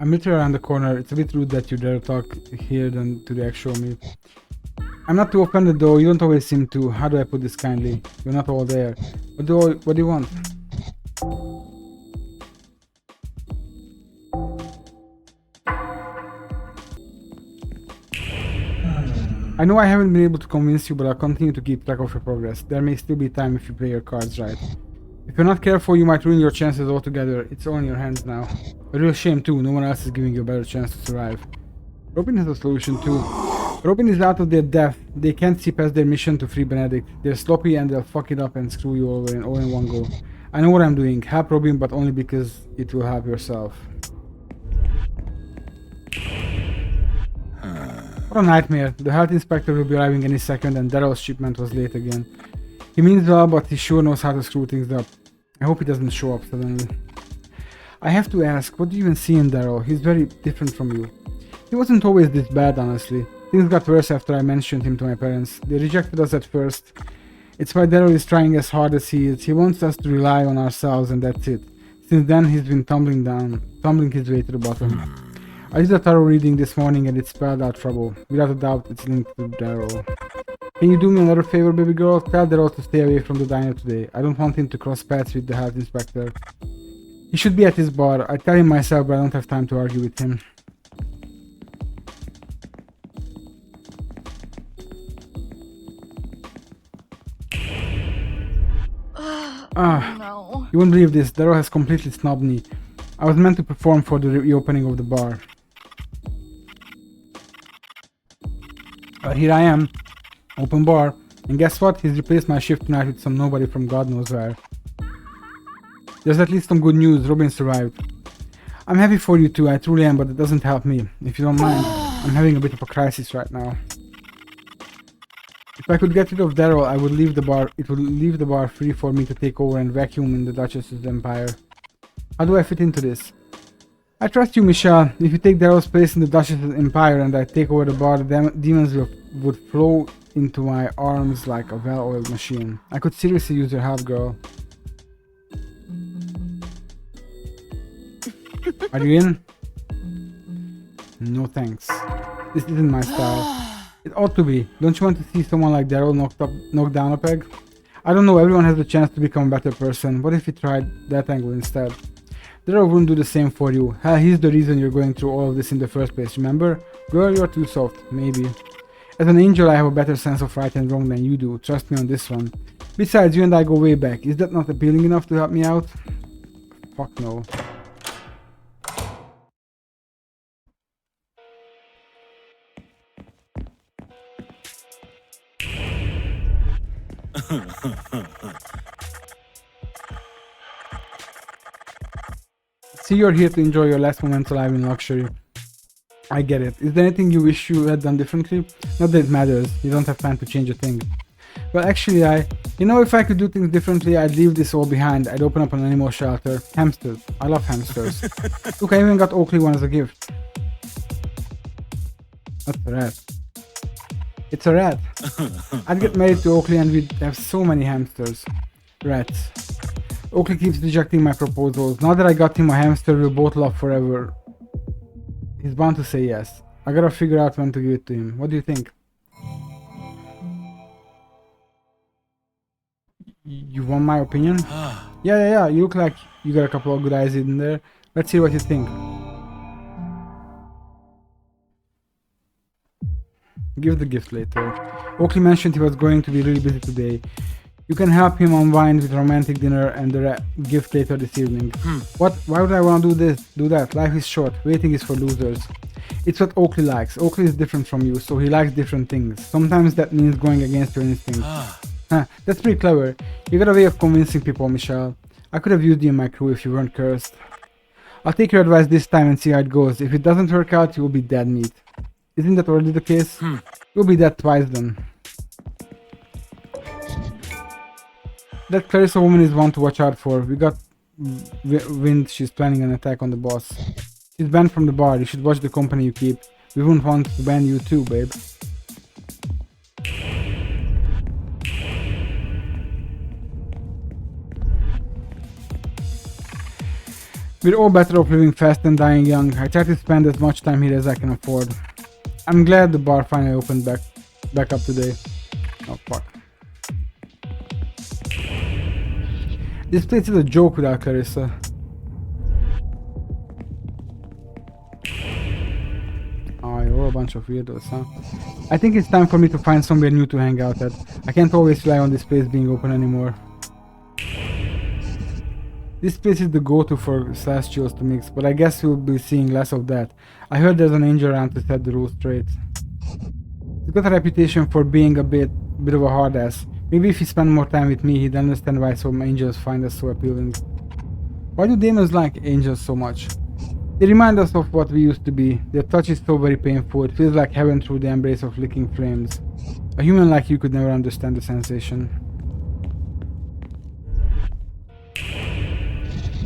I'm literally around the corner. It's a bit rude that you dare talk here than to the actual me. I'm not too offended though, you don't always seem to. How do I put this kindly? You're not all there. What do you want? I know I haven't been able to convince you, but I'll continue to keep track of your progress. There may still be time if you play your cards right. If you're not careful, you might ruin your chances altogether. It's all in your hands now. A real shame too, no one else is giving you a better chance to survive. Robin has a solution too. Robin is out of their depth. They can't see past their mission to free Benedict. They're sloppy and they'll fuck it up and screw you over all in one go. I know what I'm doing. Help Robin, but only because it will help yourself. What a nightmare. The health inspector will be arriving any second and Daryl's shipment was late again. He means well, but he sure knows how to screw things up. I hope he doesn't show up suddenly. I have to ask, what do you even see in Daryl? He's very different from you. He wasn't always this bad, honestly. Things got worse after I mentioned him to my parents. They rejected us at first. It's why Daryl is trying as hard as he is. He wants us to rely on ourselves and that's it. Since then he's been tumbling his way to the bottom. I did a thorough reading this morning and it spelled out trouble. Without a doubt, it's linked to Daryl. Can you do me another favor, baby girl? Tell Daryl to stay away from the diner today. I don't want him to cross paths with the health inspector. He should be at his bar. I tell him myself, but I don't have time to argue with him. No. You won't believe this. Daryl has completely snubbed me. I was meant to perform for the reopening of the bar. Here I am. Open bar. And guess what? He's replaced my shift tonight with some nobody from God knows where. There's at least some good news. Robin survived. I'm happy for you too. I truly am, but it doesn't help me. If you don't mind, I'm having a bit of a crisis right now. If I could get rid of Daryl, I would leave the bar. It would leave the bar free for me to take over and vacuum in the Duchess's empire. How do I fit into this? I trust you, Michelle. If you take Daryl's place in the Duchess's empire and I take over the bar, the demons would flow into my arms like a well-oiled machine. I could seriously use your help, girl. Are you in? No thanks. This isn't my style. It ought to be. Don't you want to see someone like Daryl knocked down a peg? I don't know, everyone has the chance to become a better person. What if you tried that angle instead? Daryl wouldn't do the same for you. Hell, he's the reason you're going through all of this in the first place, remember? Girl, you're too soft. Maybe. As an angel, I have a better sense of right and wrong than you do. Trust me on this one. Besides, you and I go way back. Is that not appealing enough to help me out? Fuck no. See, you're here to enjoy your last moments alive in luxury. I get it. Is there anything you wish you had done differently? Not that it matters. You don't have time to change a thing. Well, actually, if I could do things differently, I'd leave this all behind. I'd open up an animal shelter. Hamsters. I love hamsters. Look, I even got Oakley one as a gift. That's a rat. It's a rat. I'd get married to Oakley and we'd have so many hamsters. Rats. Oakley keeps rejecting my proposals. Now that I got him a hamster, we'll both love forever. He's bound to say yes. I gotta figure out when to give it to him. What do you think? You want my opinion? Yeah. You look like you got a couple of good eyes in there. Let's see what you think. Give the gift later. Oakley mentioned he was going to be really busy today. You can help him unwind with a romantic dinner and the gift later this evening. What? Why would I want to do that? Life is short. Waiting is for losers. It's what Oakley likes. Oakley is different from you, so he likes different things. Sometimes that means going against your instincts. That's pretty clever. You got a way of convincing people, Michelle. I could have used you in my crew if you weren't cursed. I'll take your advice this time and see how it goes. If it doesn't work out, you will be dead meat. Isn't that already the case? You'll be dead twice then. That Clarissa woman is one to watch out for. We got wind she's planning an attack on the boss. She's banned from the bar. You should watch the company you keep. We wouldn't want to ban you too, babe. We're all better off living fast than dying young. I try to spend as much time here as I can afford. I'm glad the bar finally opened back up today. Oh fuck. This place is a joke without Clarissa. Oh, you're all a bunch of weirdos, huh? I think it's time for me to find somewhere new to hang out at. I can't always rely on this place being open anymore. This place is the go-to for celestials to mix, but I guess we'll be seeing less of that. I heard there's an angel around to set the rules straight. He's got a reputation for being a bit of a hard ass. Maybe if he spent more time with me, he'd understand why some angels find us so appealing. Why do demons like angels so much? They remind us of what we used to be. Their touch is so very painful, it feels like heaven through the embrace of licking flames. A human like you could never understand the sensation.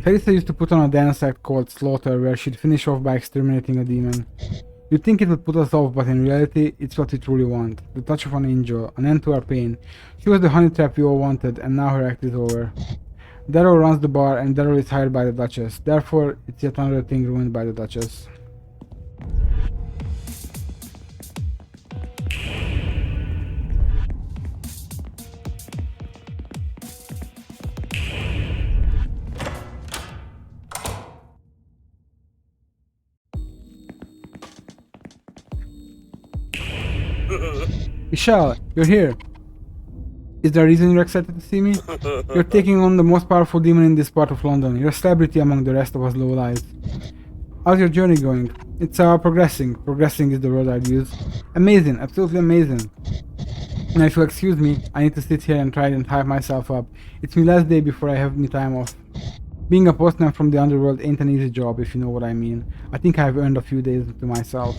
Clarissa used to put on a dance act called Slaughter, where she'd finish off by exterminating a demon. You'd think it would put us off, but in reality, it's what we truly want. The touch of an angel, an end to our pain. She was the honey trap we all wanted, and now her act is over. Darrow runs the bar, and Darrow is hired by the Duchess. Therefore, it's yet another thing ruined by the Duchess. Michelle, you're here. Is there a reason you're excited to see me? You're taking on the most powerful demon in this part of London. You're a celebrity among the rest of us lowlives. How's your journey going? It's progressing. Progressing is the word I'd use. Amazing, absolutely amazing. Now if you'll excuse me, I need to sit here and try and hype myself up. It's my last day before I have me time off. Being a postman from the underworld ain't an easy job, if you know what I mean. I think I've earned a few days to myself.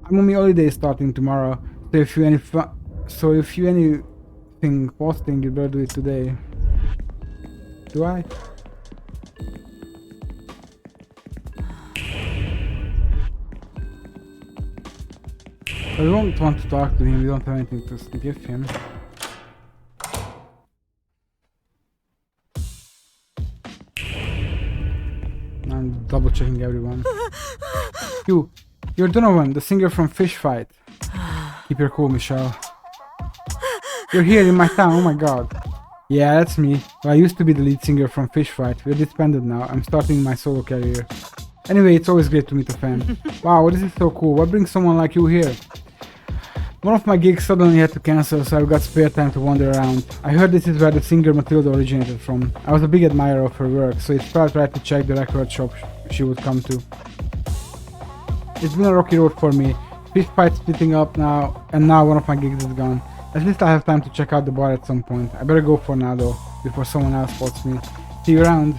I'm on my holiday starting tomorrow, so if you anything posting, you better do it today. Do I? I don't want to talk to him, we don't have anything to give him. I'm double checking everyone. You're Donovan, the singer from Fish Fight. Keep your cool, Michelle. You're here in my town, oh my god. Yeah, that's me. Well, I used to be the lead singer from Fish Fight. We're disbanded now. I'm starting my solo career. Anyway, it's always great to meet a fan. Wow, this is so cool. What brings someone like you here? One of my gigs suddenly had to cancel, so I've got spare time to wander around. I heard this is where the singer Matilda originated from. I was a big admirer of her work, so it felt right to check the record shop she would come to. It's been a rocky road for me. Fish Fight splitting up now, and now one of my gigs is gone. At least I have time to check out the bar at some point. I better go for now though, before someone else spots me. See you around.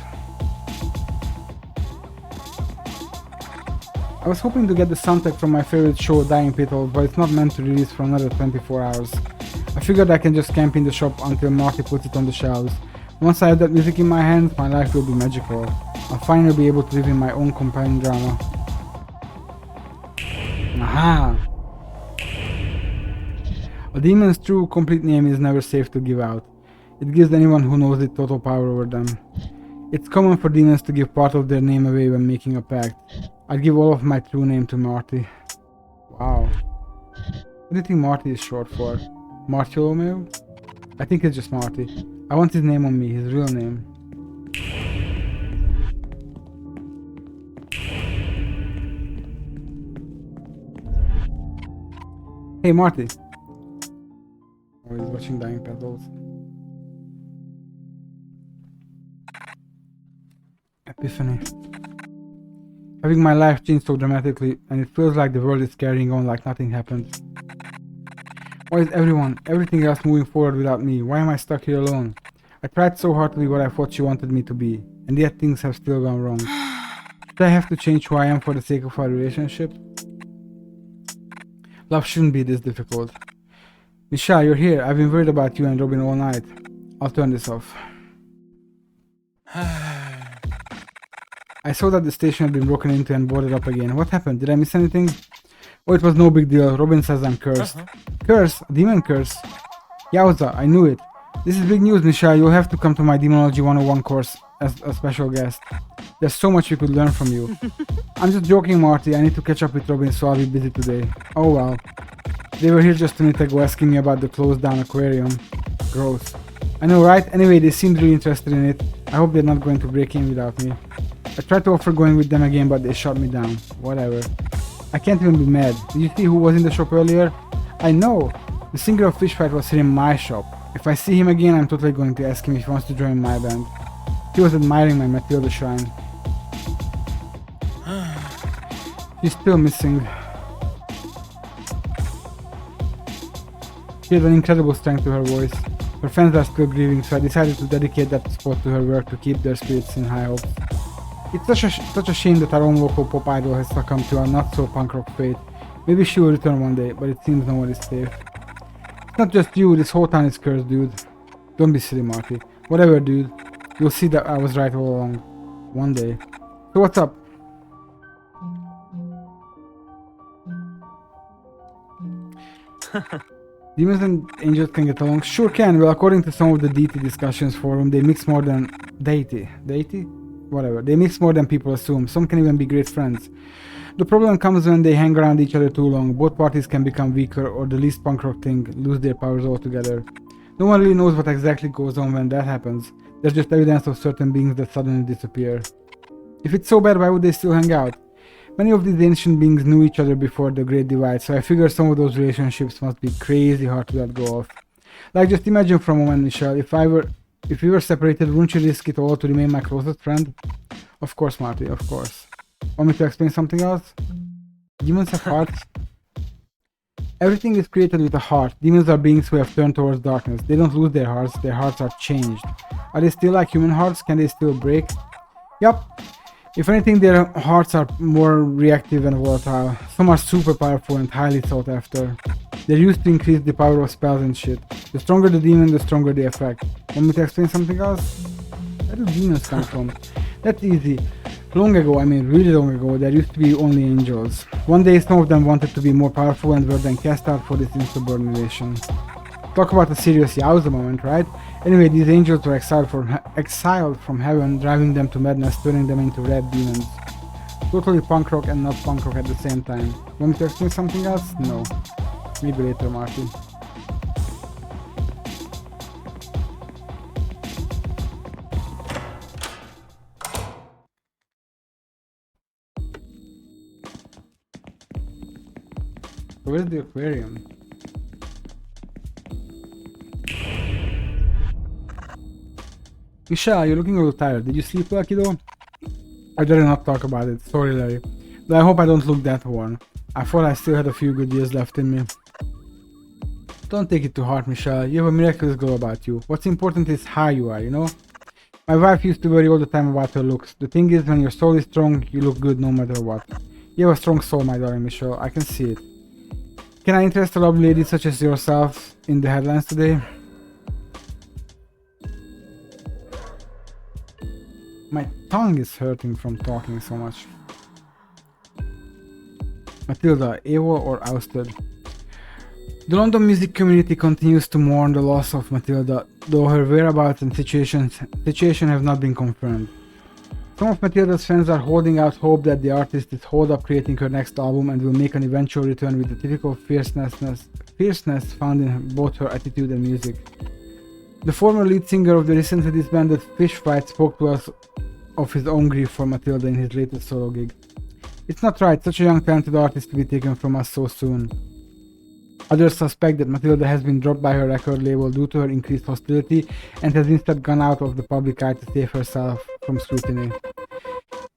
I was hoping to get the soundtrack from my favorite show, Dying Petals, but it's not meant to release for another 24 hours. I figured I can just camp in the shop until Marty puts it on the shelves. Once I have that music in my hands, my life will be magical. I'll finally be able to live in my own compelling drama. Aha! A demon's true complete name is never safe to give out. It gives anyone who knows it total power over them. It's common for demons to give part of their name away when making a pact. I'd give all of my true name to Marty. Wow. What do you think Marty is short for? Bartholomew? I think it's just Marty. I want his name on me, his real name. Hey Marty. Oh, he's watching Dying Petals. Epiphany. Having my life changed so dramatically, and it feels like the world is carrying on like nothing happened. Why is everything else moving forward without me? Why am I stuck here alone? I tried so hard to be what I thought she wanted me to be, and yet things have still gone wrong. Should I have to change who I am for the sake of our relationship? Love shouldn't be this difficult. Michelle, you're here. I've been worried about you and Robin all night. I'll turn this off. I saw that the station had been broken into and boarded up again. What happened? Did I miss anything? Oh, it was no big deal. Robin says I'm cursed. Curse? A demon curse? Yowza, I knew it. This is big news, Michelle. You'll have to come to my Demonology 101 course as a special guest. There's so much we could learn from you. I'm just joking, Marty. I need to catch up with Robin, so I'll be busy today. Oh well. They were here just a minute ago asking me about the closed down aquarium. Gross. I know, right? Anyway, they seemed really interested in it. I hope they're not going to break in without me. I tried to offer going with them again, but they shot me down. Whatever. I can't even be mad. Did you see who was in the shop earlier? I know. The singer of Fish Fight was here in my shop. If I see him again, I'm totally going to ask him if he wants to join my band. He was admiring my Matilda shrine. She's still missing. She has an incredible strength to her voice. Her fans are still grieving, so I decided to dedicate that spot to her work to keep their spirits in high hopes. It's such a shame that our own local pop idol has succumbed to a not-so-punk rock fate. Maybe she will return one day, but it seems no one is safe. It's not just you, this whole town is cursed, dude. Don't be silly, Marty. Whatever, dude. You'll see that I was right all along. One day. So what's up? Demons and angels can get along? Sure can. Well, according to some of the deity discussions forum, they mix more than... Deity? Whatever. They mix more than people assume. Some can even be great friends. The problem comes when they hang around each other too long. Both parties can become weaker, or the least punk rock thing, lose their powers altogether. No one really knows what exactly goes on when that happens. There's just evidence of certain beings that suddenly disappear. If it's so bad, why would they still hang out? Many of these ancient beings knew each other before the Great Divide, so I figure some of those relationships must be crazy hard to let go of. Like, just imagine for a moment, Michelle, if we were separated, wouldn't you risk it all to remain my closest friend? Of course, Marty, of course. Want me to explain something else? Demons have hearts. Everything is created with a heart. Demons are beings who have turned towards darkness. They don't lose their hearts are changed. Are they still like human hearts? Can they still break? Yup. If anything, their hearts are more reactive and volatile. Some are super powerful and highly sought after. They're used to increase the power of spells and shit. The stronger the demon, the stronger the effect. Want me to explain something else? Where do demons come from? That's easy. Long ago, I mean really long ago, there used to be only angels. One day some of them wanted to be more powerful and were then cast out for this insubordination. Talk about a serious yowza moment, right? Anyway, these angels were exiled from heaven, driving them to madness, turning them into red demons. Totally punk rock and not punk rock at the same time. Want me to explain something else? No. Maybe later, Marty. Where's the aquarium? Michelle, you're looking a little tired. Did you sleep well, kiddo? I'd rather not talk about it. Sorry, Larry. But I hope I don't look that worn. I thought I still had a few good years left in me. Don't take it to heart, Michelle. You have a miraculous glow about you. What's important is how you are, you know? My wife used to worry all the time about her looks. The thing is, when your soul is strong, you look good no matter what. You have a strong soul, my darling Michelle. I can see it. Can I interest a lovely lady such as yourself in the headlines today? My tongue is hurting from talking so much. Matilda, AWOL or ousted? The London music community continues to mourn the loss of Matilda, though her whereabouts and situation have not been confirmed. Some of Matilda's fans are holding out hope that the artist is holed up creating her next album and will make an eventual return with the typical fierceness found in both her attitude and music. The former lead singer of the recently disbanded Fish Fight spoke to us of his own grief for Matilda in his latest solo gig. It's not right, such a young talented artist to be taken from us so soon. Others suspect that Matilda has been dropped by her record label due to her increased hostility and has instead gone out of the public eye to save herself from scrutiny.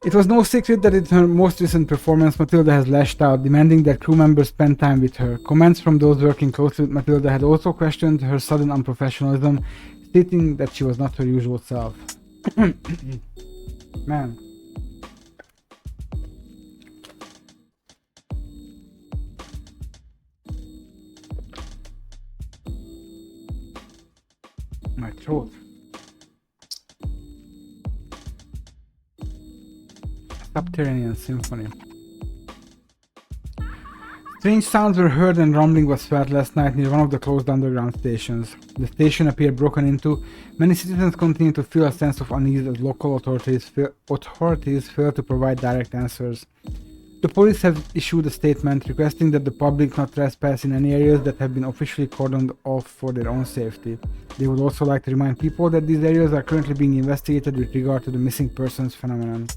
It was no secret that in her most recent performance Matilda has lashed out, demanding that crew members spend time with her. Comments from those working closely with Matilda had also questioned her sudden unprofessionalism, stating that she was not her usual self. Man. My throat. Subterranean Symphony. Strange sounds were heard and rumbling was felt last night near one of the closed underground stations. The station appeared broken into. Many citizens continue to feel a sense of unease as local authorities fail to provide direct answers. The police have issued a statement requesting that the public not trespass in any areas that have been officially cordoned off for their own safety. They would also like to remind people that these areas are currently being investigated with regard to the missing persons phenomenon.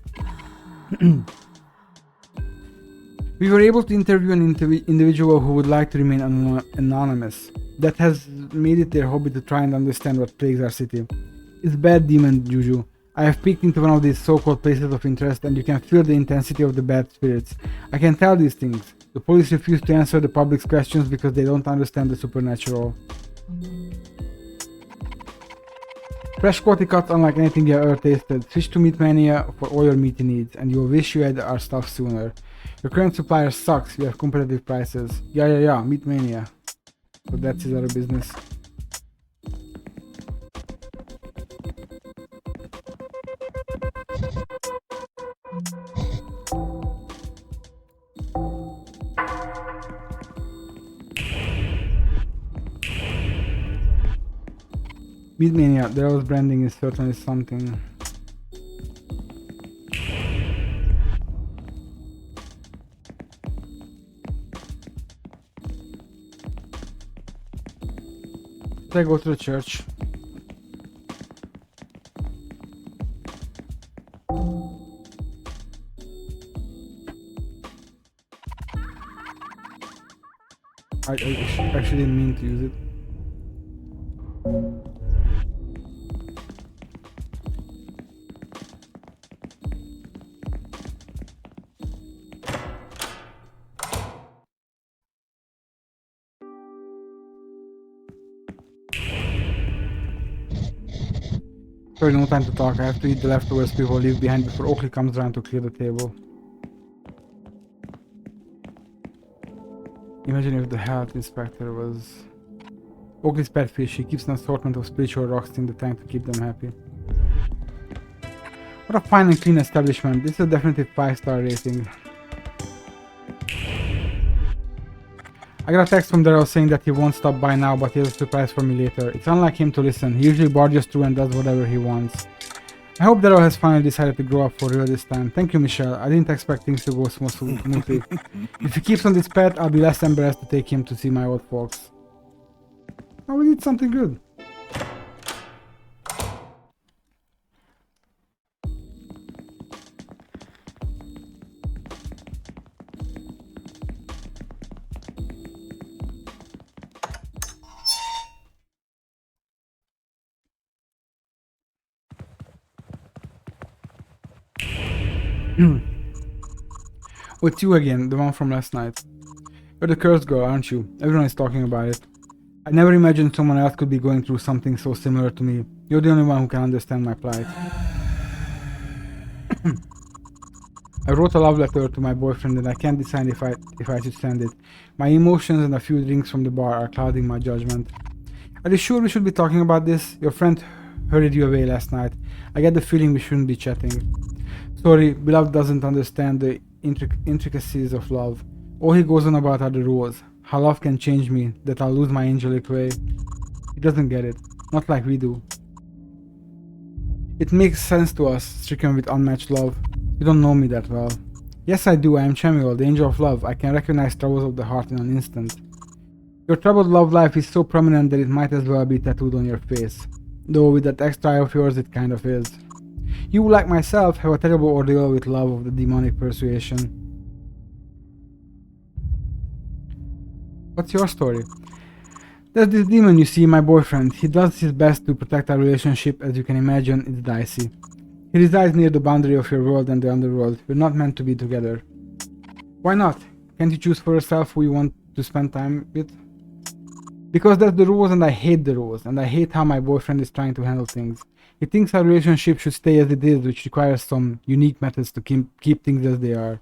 We were able to interview an individual who would like to remain anonymous. That has made it their hobby to try and understand what plagues our city. It's bad demon juju. I have peeked into one of these so-called places of interest and you can feel the intensity of the bad spirits. I can tell these things. The police refuse to answer the public's questions because they don't understand the supernatural. Fresh quality cuts unlike anything you have ever tasted. Switch to Meat Mania for all your meaty needs and you will wish you had our stuff sooner. Your current supplier sucks, you have competitive prices. Yeah, Meat Mania. So that's his other business. Meat Mania, Daryl's branding is certainly something. I go to the church. I actually didn't mean to use it. Sorry, no time to talk. I have to eat the leftovers people leave behind before Oakley comes around to clear the table. Imagine if the health inspector was... Oakley's pet fish. He keeps an assortment of spiritual rocks in the tank to keep them happy. What a fine and clean establishment. This is a definitive 5-star rating. I got a text from Daryl saying that he won't stop by now, but he has a surprise for me later. It's unlike him to listen. He usually barges through and does whatever he wants. I hope Daryl has finally decided to grow up for real this time. Thank you, Michelle. I didn't expect things to go smoothly. If he keeps on this path, I'll be less embarrassed to take him to see my old folks. Oh, we did something good. Oh, it's you again, the one from last night. You're the cursed girl, aren't you? Everyone is talking about it. I never imagined someone else could be going through something so similar to me. You're the only one who can understand my plight. I wrote a love letter to my boyfriend and I can't decide if I should send it. My emotions and a few drinks from the bar are clouding my judgment. Are you sure we should be talking about this? Your friend hurried you away last night. I get the feeling we shouldn't be chatting. Sorry, beloved doesn't understand the intricacies of love. All he goes on about are the rules. How love can change me, that I'll lose my angelic way. He doesn't get it. Not like we do. It makes sense to us, stricken with unmatched love. You don't know me that well. Yes, I do. I am Chemuel, the angel of love. I can recognize troubles of the heart in an instant. Your troubled love life is so prominent that it might as well be tattooed on your face. Though with that extra eye of yours, it kind of is. You, like myself, have a terrible ordeal with love of the demonic persuasion. What's your story? There's this demon you see, my boyfriend. He does his best to protect our relationship. As you can imagine, it's dicey. He resides near the boundary of your world and the underworld. We're not meant to be together. Why not? Can't you choose for yourself who you want to spend time with? Because that's the rules and I hate the rules, and I hate how my boyfriend is trying to handle things. He thinks our relationship should stay as it is, which requires some unique methods to keep things as they are.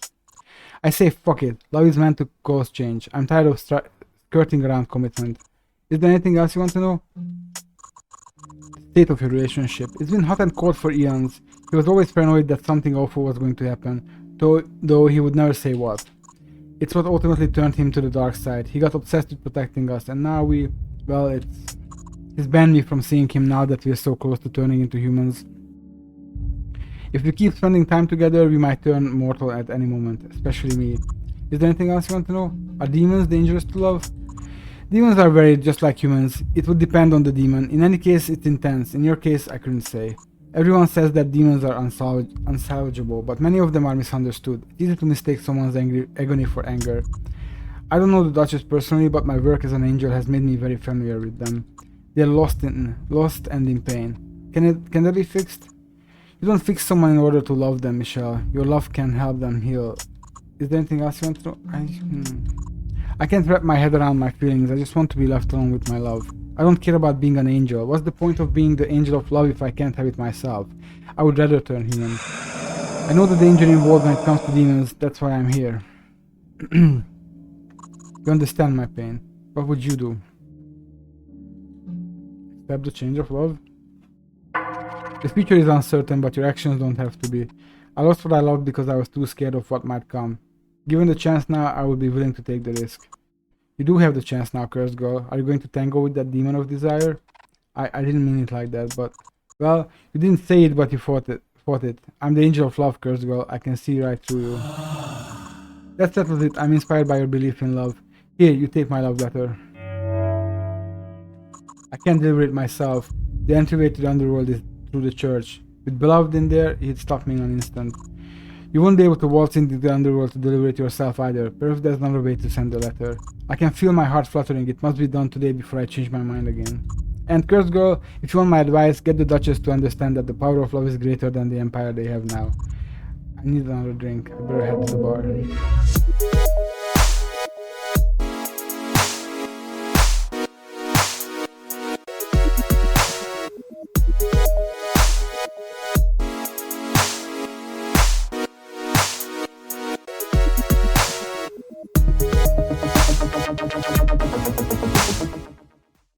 I say fuck it, love is meant to cause change. I'm tired of skirting around commitment. Is there anything else you want to know? State of your relationship. It's been hot and cold for eons. He was always paranoid that something awful was going to happen, though he would never say what. It's what ultimately turned him to the dark side. He got obsessed with protecting us, and now he's banned me from seeing him now that we're so close to turning into humans. If we keep spending time together, we might turn mortal at any moment, especially me. Is there anything else you want to know? Are demons dangerous to love? Demons are very just like humans. It would depend on the demon. In any case, it's intense. In your case, I couldn't say. Everyone says that demons are unsalvageable, but many of them are misunderstood. It's easy to mistake someone's agony for anger. I don't know the Duchess personally, but my work as an angel has made me very familiar with them. They're lost and in pain. Can that be fixed? You don't fix someone in order to love them, Michelle. Your love can help them heal. Is there anything else you want to know? I can't wrap my head around my feelings. I just want to be left alone with my love. I don't care about being an angel. What's the point of being the angel of love if I can't have it myself? I would rather turn human. I know the danger involved when it comes to demons. That's why I'm here. You understand my pain. What would you do? Accept the change of love? The future is uncertain, but your actions don't have to be. I lost what I loved because I was too scared of what might come. Given the chance now, I would be willing to take the risk. You do have the chance now, cursed girl. Are you going to tango with that demon of desire? I didn't mean it like that, but... Well, you didn't say it, but you fought it. I'm the angel of love, cursed girl. I can see right through you. That settles it. I'm inspired by your belief in love. Here, you take my love letter. I can't deliver it myself. The entryway to the underworld is through the church. With beloved in there, he'd stop me in an instant. You won't be able to waltz into the underworld to deliver it yourself either. Perhaps there's another way to send the letter. I can feel my heart fluttering. It must be done today before I change my mind again. And cursed girl, if you want my advice, get the Duchess to understand that the power of love is greater than the empire they have now. I need another drink. I better head to the bar.